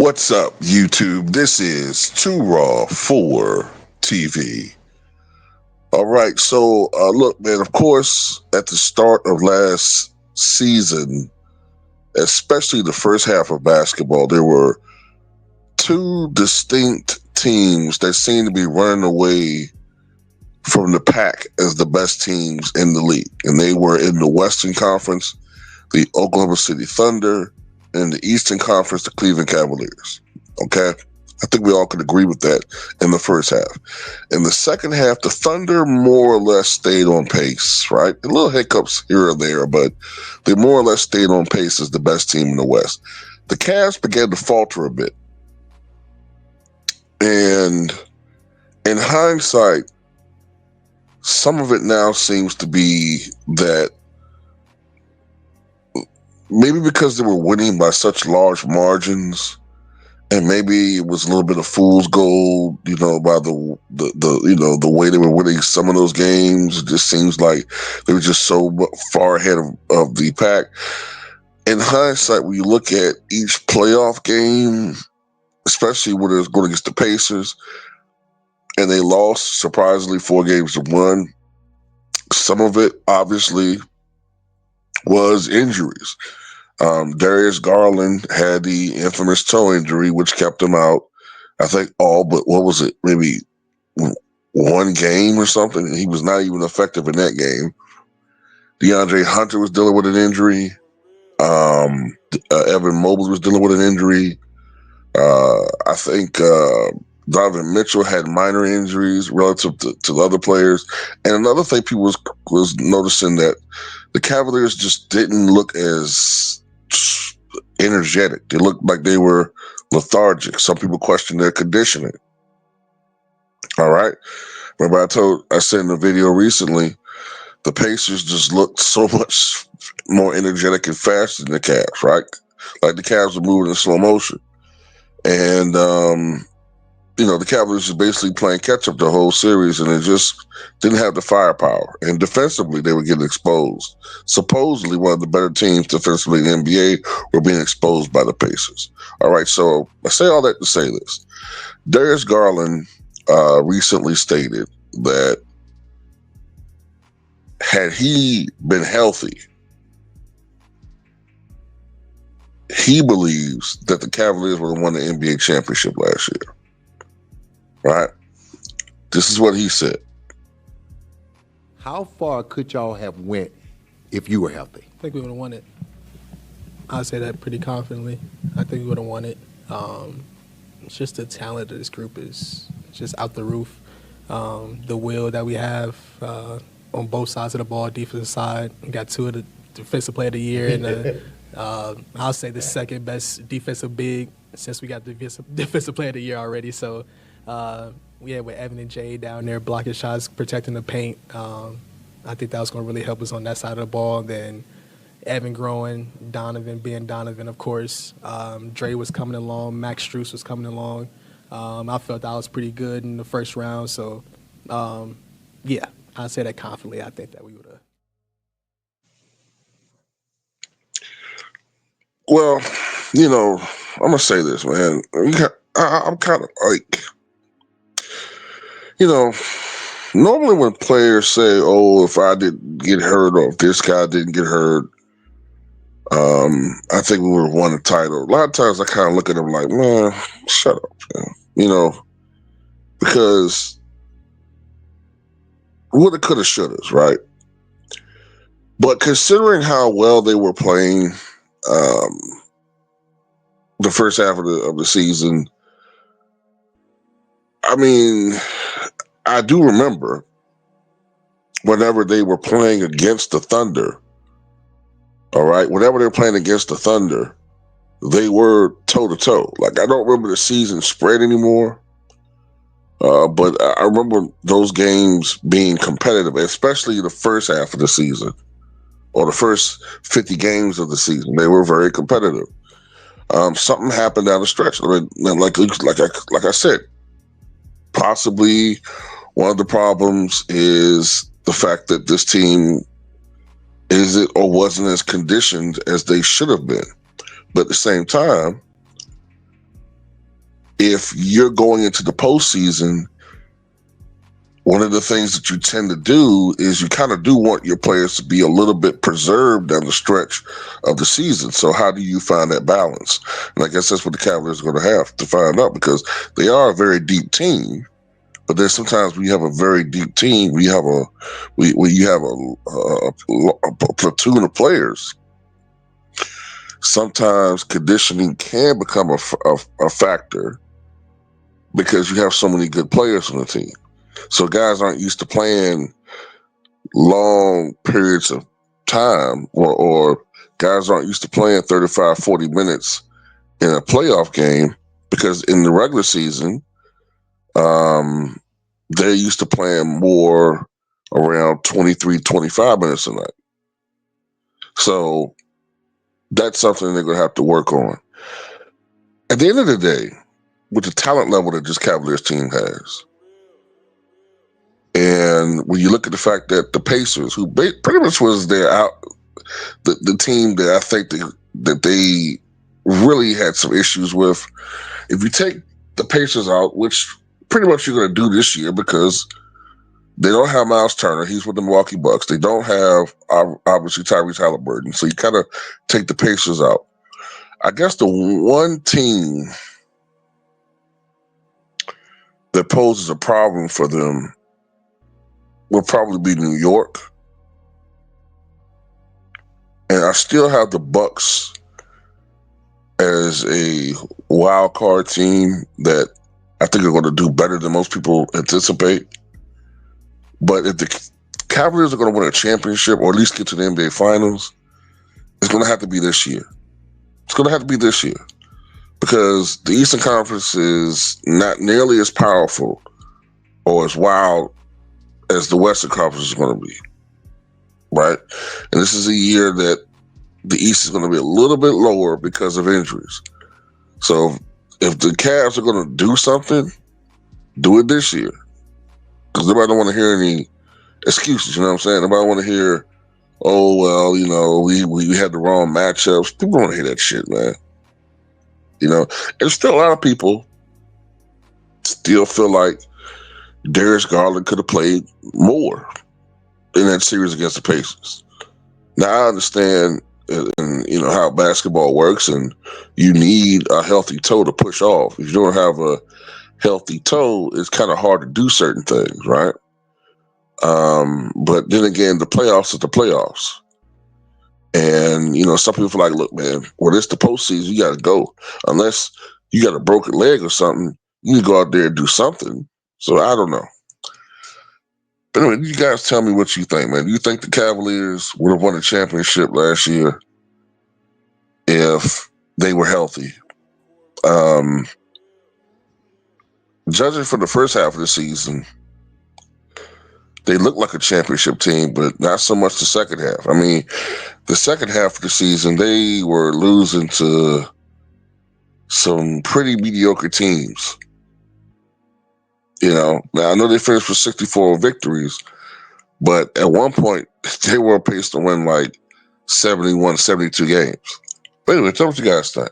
What's up, YouTube? This is Too Raw for TV. All right, so look, man, of course, at the start of last season, especially the first half of basketball, there were two distinct teams that seemed to be running away from the pack as the best teams in the league. And they were in the Western Conference, the Oklahoma City Thunder, and in the Eastern Conference, the Cleveland Cavaliers. Okay? I think we all could agree with that in the first half. In the second half, the Thunder more or less stayed on pace, right? A little hiccups here or there, but they more or less stayed on pace as the best team in the West. The Cavs began to falter a bit. And in hindsight, some of it now seems to be that maybe because they were winning by such large margins, and maybe it was a little bit of fool's gold, by the way they were winning some of those games. It just seems like they were just so far ahead of the pack. In hindsight, when you look at each playoff game, especially when it was going against the Pacers, and they lost surprisingly 4-1, some of it obviously was injuries. Darius Garland had the infamous toe injury, which kept him out, I think, all but, what was it, maybe one game or something. He was not even effective in that game. DeAndre Hunter was dealing with an injury. Evan Mobley was dealing with an injury. I think Donovan Mitchell had minor injuries relative to the other players. And another thing people was noticing that the Cavaliers just didn't look as energetic. They looked like they were lethargic. Some people questioned their conditioning. All right. Remember I said in the video recently, the Pacers just looked so much more energetic and faster than the Cavs, right? Like the Cavs were moving in slow motion. And, the Cavaliers was basically playing catch up the whole series, and they just didn't have the firepower. And defensively, they were getting exposed. Supposedly, one of the better teams defensively in the NBA were being exposed by the Pacers. All right, so I say all that to say this. Darius Garland recently stated that had he been healthy, he believes that the Cavaliers would have won the NBA championship last year. Right? This is what he said. How far could y'all have went if you were healthy? I think we would have won it. I'd say that pretty confidently. I think we would have won it. It's just the talent of this group is just out the roof. The will that we have on both sides of the ball, defensive side. We got two of the defensive player of the year and I'll say the second best defensive big since we got the defensive player of the year already. So with Evan and Jay down there blocking shots, protecting the paint, I think that was going to really help us on that side of the ball. Then Evan growing, Donovan being Donovan, of course. Dre was coming along, Max Strus was coming along. I felt I was pretty good in the first round. So, I'd say that confidently. I think that we would have. Well, I'm going to say this, man. I'm kind of like, normally when players say, oh, if I didn't get hurt or if this guy didn't get hurt, I think we would have won the title. A lot of times I kind of look at them like, man, shut up, man. Because woulda, coulda, shouldas, right? But considering how well they were playing the first half of the season, I mean, I do remember whenever they were playing against the Thunder, all right, whenever they were playing against the Thunder, they were toe-to-toe. Like, I don't remember the season spread anymore, but I remember those games being competitive, especially the first half of the season or the first 50 games of the season. They were very competitive. Something happened down the stretch. I mean, like I said, possibly one of the problems is the fact that this team isn't or wasn't as conditioned as they should have been. But at the same time, if you're going into the postseason, one of the things that you tend to do is you kind of do want your players to be a little bit preserved down the stretch of the season. So how do you find that balance? And I guess that's what the Cavaliers are going to have to find out, because they are a very deep team. But there's sometimes when you have a very deep team, when you have a platoon of players, sometimes conditioning can become a factor because you have so many good players on the team. So guys aren't used to playing long periods of time, or guys aren't used to playing 35, 40 minutes in a playoff game, because in the regular season, um, they're used to playing more around 23, 25 minutes a night. So that's something they're going to have to work on. At the end of the day, with the talent level that this Cavaliers team has, and when you look at the fact that the Pacers, who pretty much was their the team that I think that they really had some issues with. If you take the Pacers out, which pretty much you're going to do this year because they don't have Miles Turner, he's with the Milwaukee Bucks. They don't have obviously Tyrese Halliburton, so you kind of take the Pacers out. I guess the one team that poses a problem for them will probably be New York, and I still have the Bucks as a wild card team that I think are going to do better than most people anticipate. But if the Cavaliers are going to win a championship, or at least get to the NBA Finals, it's going to have to be this year. It's going to have to be this year, because the Eastern Conference is not nearly as powerful or as wild as the Western Conference is going to be, right? And this is a year that the East is going to be a little bit lower because of injuries. So if the Cavs are going to do something, do it this year, because nobody don't want to hear any excuses. You know what I'm saying? Nobody want to hear, oh well, we had the wrong matchups. People don't want to hear that shit, man. There's still a lot of people still feel like Darius Garland could have played more in that series against the Pacers. Now I understand, and how basketball works, and you need a healthy toe to push off. If you don't have a healthy toe, it's kind of hard to do certain things, right? But then again, the playoffs are the playoffs. And, some people feel like, look, man, when it's the postseason, you got to go. Unless you got a broken leg or something, you need to go out there and do something. So I don't know. But anyway, you guys tell me what you think, man. Do you think the Cavaliers would have won a championship last year if they were healthy? Um, Judging from the first half of the season, they looked like a championship team, but not so much the second half. I mean, the second half of the season, they were losing to some pretty mediocre teams. Now I know they finished with 64 victories, but at one point they were paced to win like 71, 72 games. But anyway, tell me what you guys think.